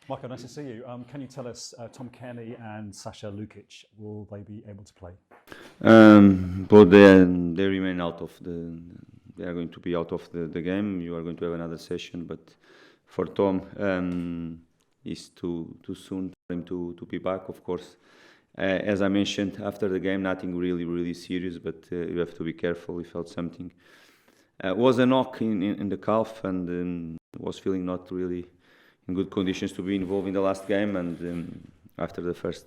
Michael, nice to see you. Can you tell us, Tom Cairney and Sasha Lukic, will they be able to play? But they remain out of the. They are going to be out of the game. You are going to have another session, but for Tom, it's too soon for him to be back. Of course, as I mentioned after the game, nothing really serious, but you have to be careful. He felt something. Was a knock in the calf, and was feeling not really in good conditions to be involved in the last game. And after the first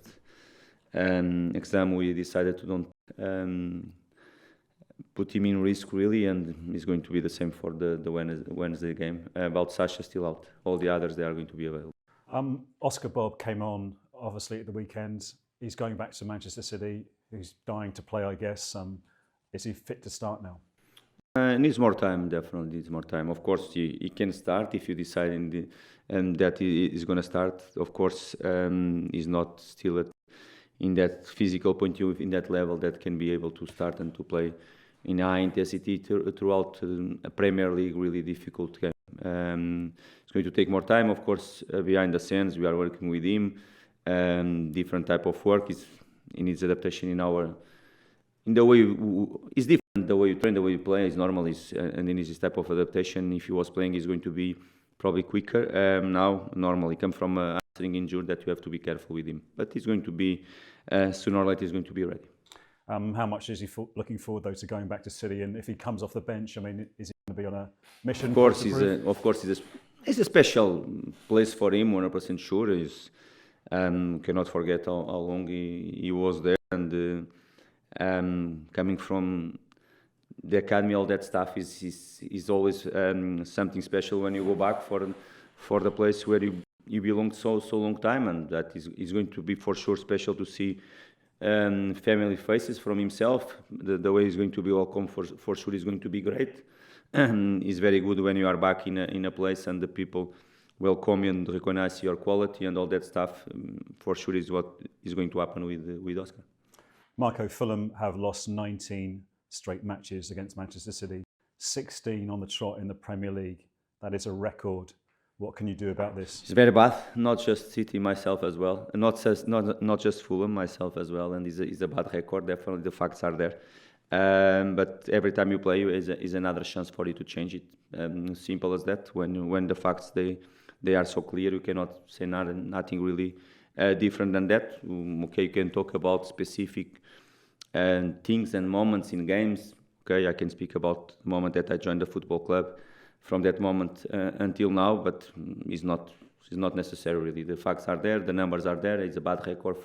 exam, we decided to don't put him in risk really, and it's going to be the same for the Wednesday game. About Sasha, still out. All the others, they are going to be available. Oscar Bobb came on obviously at the weekend. He's going back to Manchester City. He's dying to play, I guess. Is he fit to start now? Needs more time, definitely needs more time. Of course, he can start if you decide that he is going to start. Of course, he's not still in that physical point of view, in that level that can be able to start and to play in high intensity throughout a Premier League, really difficult game. It's going to take more time, of course, behind the scenes. We are working with him, different type of work. He needs adaptation in the way it's different. The way you train, the way you play is normal. And then this type of adaptation. If he was playing, is going to be probably quicker. Now, normally, come from a hamstring injury that you have to be careful with him. But he's going to be sooner or later. He's going to be ready. How much is he looking forward though to going back to City? And if he comes off the bench, I mean, is he going to be on a mission? Of course, it's a special place for him. 100% sure. Cannot forget how long he was there, and coming from the academy, all that stuff is always something special when you go back for the place where you belong so long time, and that is going to be for sure special to see family faces from himself. The way he's going to be welcome for sure is going to be great. It's very good when you are back in a place and the people welcome you and recognize your quality and all that stuff. For sure is what is going to happen with Oscar. Marco, Fulham have lost 19 straight matches against Manchester City, 16 on the trot in the Premier League. That is a record. What can you do about this? It's very bad. Not just City, myself as well. Not just Fulham, myself as well. And it's a bad record. Definitely, the facts are there. But every time you play, is another chance for you to change it. Simple as that. When the facts they are so clear, you cannot say nothing really different than that. Okay, you can talk about specific things and moments in games. Okay, I can speak about the moment that I joined the football club, from that moment until now, but it's not necessarily. The facts are there, the numbers are there. It's a bad record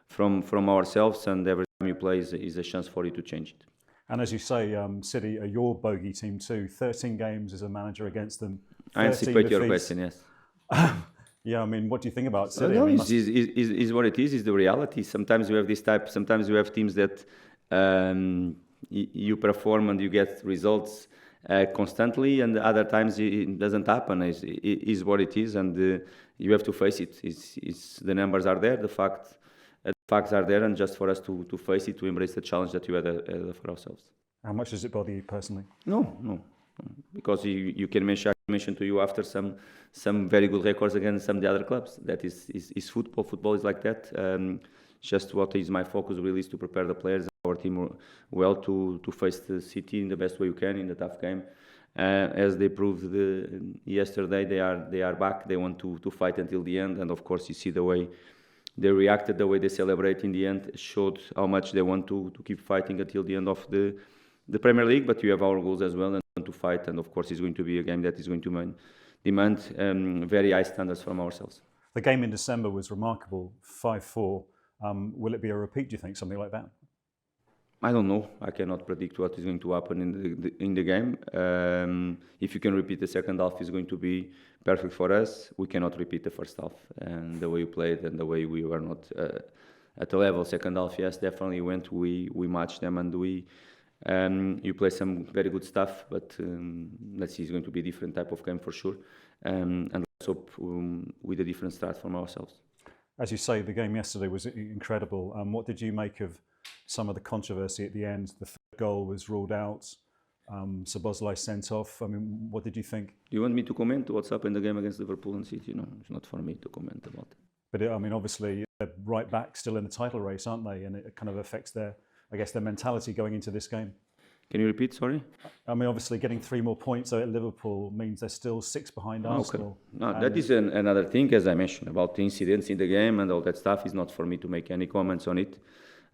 from ourselves, and every time you play is a chance for you to change it. And as you say, City are your bogey team too. 13 games as a manager against them. I anticipate your question, yes. Yeah, I mean, what do you think about City? No, is what it is. Is the reality. Sometimes you have this type. Sometimes you have teams that you perform and you get results constantly, and other times it doesn't happen. Is what it is, and you have to face it. The numbers are there. The facts are there, and just for us to face it, to embrace the challenge that you had for ourselves. How much does it bother you personally? No. Because you can mention to you after some very good records against some of the other clubs. That is football. Football is like that. Just what is my focus really is to prepare the players, our team well to face the City in the best way you can in the tough game. As they proved yesterday, they are back. They want to fight until the end, and of course you see the way they reacted, the way they celebrate in the end showed how much they want to keep fighting until the end of the Premier League. But you have our goals as well, and want to fight, and of course it's going to be a game that is going to demand very high standards from ourselves. The game in December was remarkable, 5-4. Will it be a repeat, do you think, something like that? I don't know. I cannot predict what is going to happen in the game. If you can repeat the second half, is going to be perfect for us. We cannot repeat the first half, and the way we played and the way we were not at the level. Second half, yes, definitely went. We matched them, and you play some very good stuff. But let's see, it's going to be a different type of game for sure, and let's hope with a different start from ourselves. As you say, the game yesterday was incredible. What did you make of some of the controversy at the end? The third goal was ruled out. Szoboszlai sent off. I mean, what did you think? Do you want me to comment what's happened in the game against Liverpool and City? No, it's not for me to comment about it. But I mean, obviously, they're right back still in the title race, aren't they? And it kind of affects their mentality going into this game. Can you repeat, sorry? I mean, obviously, getting 3 more points at Liverpool means they're still 6 behind Arsenal. No, that is another thing, as I mentioned, about the incidents in the game and all that stuff. Is not for me to make any comments on it.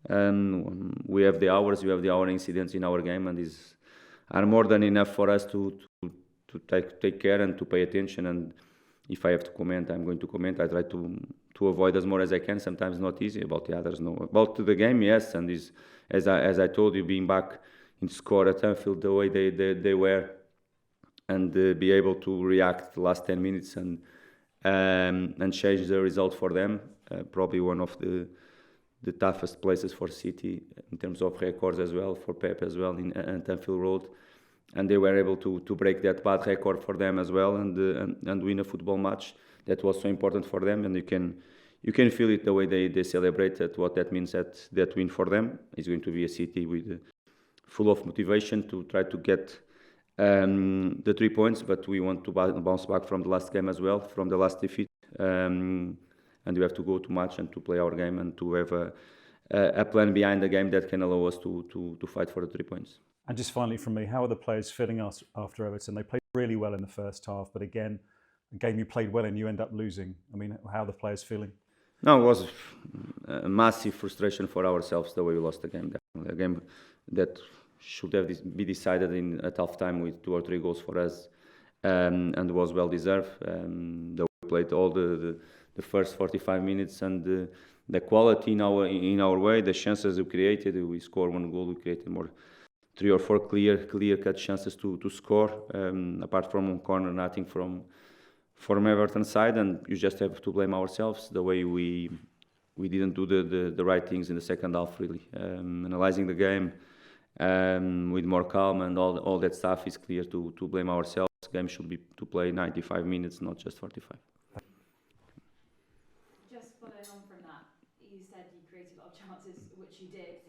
We have the hour incidents in our game, and these are more than enough for us to take care and to pay attention. And if I have to comment, I'm going to comment. I try to avoid as more as I can. Sometimes not easy. About the others, no. About the game, yes. And this, as I told you, being back in score at Anfield the way they were, and be able to react the last 10 minutes and change the result for them. Probably one of the toughest places for City in terms of records as well, for Pep as well in Anfield Road, and they were able to break that bad record for them as well and win a football match that was so important for them. And you can feel it the way they celebrated. What that means, that win for them is going to be a City with full of motivation to try to get the 3 points, but we want to bounce back from the last game as well, from the last defeat. And we have to go to match and to play our game and to have a plan behind the game that can allow us to fight for the 3 points. And just finally from me, how are the players feeling after Everton? They played really well in the first half, but again, a game you played well in, you end up losing. I mean, how are the players feeling? No, it was a massive frustration for ourselves the way we lost the game. A game that should have be decided in at half time with 2 or 3 goals for us, and was well deserved. The way we played all the first 45 minutes, and the quality in our way, the chances we created. We scored 1 goal, we created more 3 or 4 clear cut chances to score. Apart from one corner, nothing from Everton side, and you just have to blame ourselves the way we didn't do the right things in the second half. Really, analyzing the game with more calm and all that stuff, is clear to blame ourselves. The game should be to play 95 minutes, not just 45. Just following on from that, you said you created a lot of chances, which you did.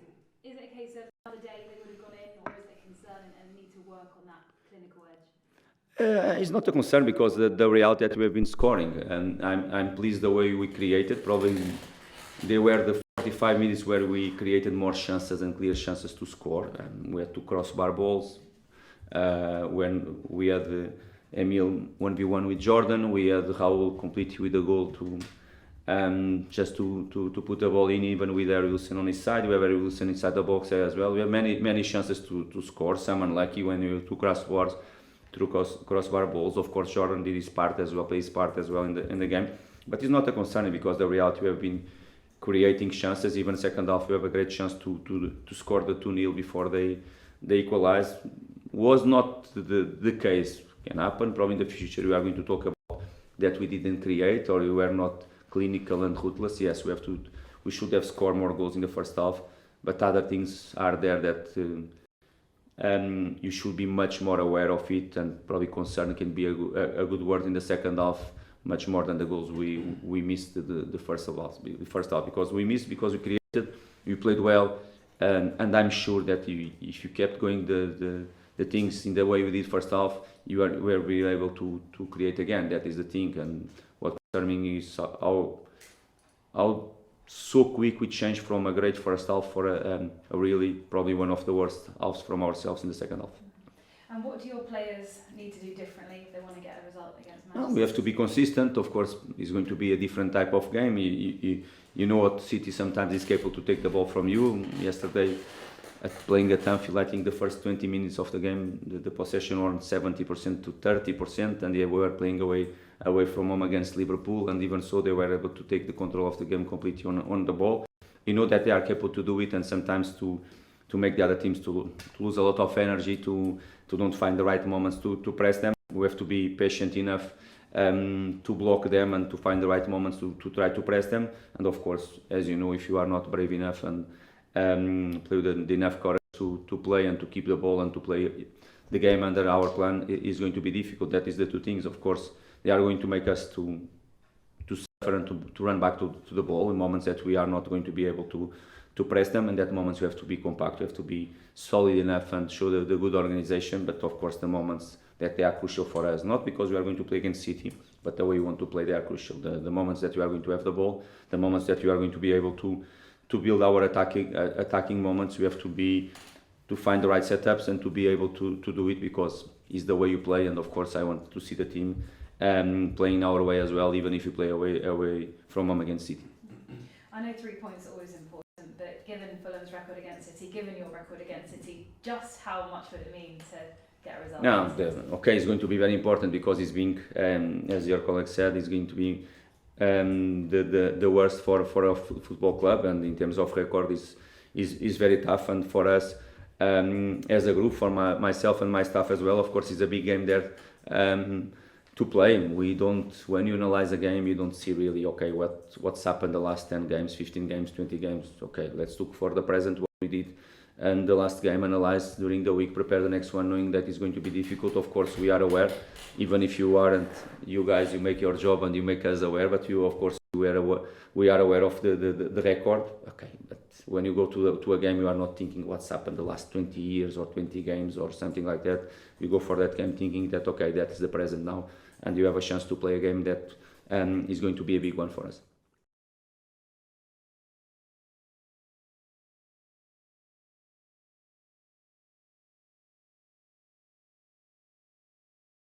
Is it a case of another day they would have gone in, or is it a concern and need to work on that clinical edge? It's not a concern because the reality that we have been scoring, and I'm pleased the way we created. Probably they were the 45 minutes where we created more chances and clear chances to score. We had 2 crossbar balls. When we had Emil 1v1 with Jordan, we had Raul complete with the goal to just to put the ball in, even with Harry Wilson on his side. We have Harry Wilson inside the box as well. We have many chances to score. Some unlucky when you have 2 crossbar balls. Of course, Jordan did his part as well, played his part as well in the game. But it's not a concern because the reality, we have been creating chances. Even second half, we have a great chance to score the 2-0 before they equalize. Was not the case. Can happen. Probably in the future we are going to talk about that we didn't create, or we were not clinical and ruthless. Yes, we should have scored more goals in the first half, but other things are there that you should be much more aware of it, and probably concern can be a good word in the second half, much more than the goals we missed the first half, because we missed, because we created, we played well, and I'm sure that if you kept going the things in the way we did first half, you will be able to create again. That is the thing. And what concerning me is how so quick we changed from a great first half for a really probably one of the worst halves from ourselves in the second half. And what do your players need to do differently if they want to get a result against Manchester? We have to be consistent. Of course, it's going to be a different type of game. You know what City sometimes is capable to take the ball from you. Yesterday, playing at Anfield, I think the first 20 minutes of the game, the possession were 70% to 30%, and they were playing away from home against Liverpool, and even so they were able to take the control of the game completely on the ball. You know that they are capable to do it, and sometimes to make the other teams to lose a lot of energy, to don't find the right moments to press them. We have to be patient enough to block them and to find the right moments to try to press them. And of course, as you know, if you are not brave enough and play with enough courage to play and to keep the ball and to play the game under our plan, is going to be difficult. That is the 2 things. Of course, they are going to make us to suffer and to run back to the ball in moments that we are not going to be able to press them, and that moments you have to be compact, you have to be solid enough and show the good organization. But of course the moments that they are crucial for us, not because we are going to play against City, but the way you want to play, they are crucial. The moments that you are going to have the ball, the moments that you are going to be able to build our attacking moments, you have to find the right setups and to be able to do it, because it's the way you play. And of course I want to see the team playing our way as well, even if you play away from home against City. I know 3 points are always important, but given Fulham's record against City, given your record against City, just how much would it mean to get a result? No, okay, it's going to be very important, because it's being, as your colleague said, it's going to be the worst for a football club, and in terms of record is very tough. And for us as a group, for myself and my staff as well, of course, it's a big game there to play. We don't, when you analyze a game, you don't see really, okay, what's happened the last 10 games, 15 games, 20 games. Okay, let's look for the present, what we did, and the last game, analyze during the week, prepare the next one, knowing that it's going to be difficult. Of course, we are aware, even if you aren't, you guys, you make your job and you make us aware, but you, of course, we are aware of the record. Okay, but when you go to a game, you are not thinking what's happened the last 20 years or 20 games or something like that. You go for that game thinking that, okay, that is the present now, and you have a chance to play a game that is going to be a big one for us.